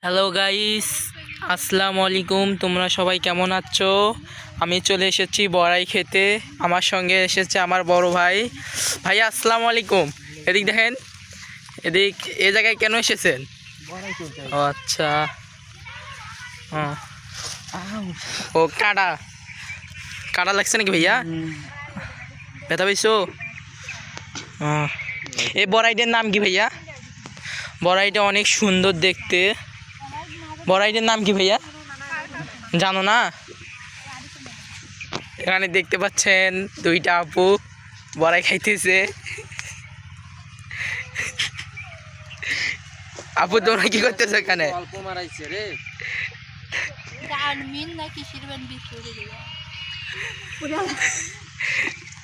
Hello guys, আসসালামু আলাইকুম। তোমরা সবাই কেমন আছো? আমি চলে এসেছি বড়াই খেতে। আমার সঙ্গে এসেছে আমার বড় ভাই। ভাইয়া আসসালামু আলাইকুম। এদিক দেখেন, এদিক এ জায়গায় কেন এসেছেন? ও আচ্ছা, হ্যাঁ। ও কাটা কাটা লাগছে নাকি ভাইয়া? ব্যথা পাইছো? এই বড়াইটার নাম কি ভাইয়া? বড়াইটা অনেক সুন্দর দেখতে। বড়াইটার নাম কি ভাইয়া, জানো না? এখানে দেখতে পাচ্ছেন দুইটা আপু বড়াই খাইতেছে। আপু তোমরা কি করতেছো এখানে?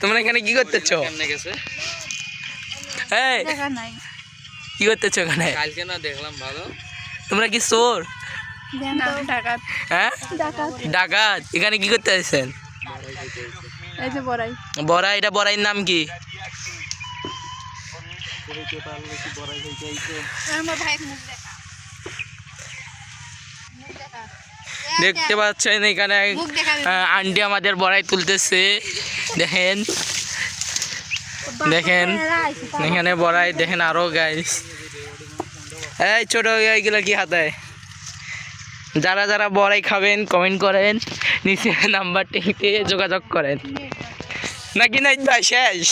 তোমরা এখানে কি করতেছো? এই কি করতেছো এখানে? কালকে না দেখলাম ভালো। তোমরা কি চোর? হ্যাঁ, ডাকাত। ডাকাত। এখানে কি করতে আসছেন? এই যে বড়াই। বড়াই, এটা বড়াইয়ের নাম কি? দেখতে পাচ্ছেন এখানে আন্টি আমাদের বড়াই তুলতেছে। দেখেন দেখেন এখানে বড়াই দেখেন। আরো গাইস, এই ছোট এইগুলো কি হাতে? যারা যারা বড়াই খাবেন কমেন্ট করেন, নিচে নাম্বারটিতে যোগাযোগ করেন। নাকি নাই শেষ?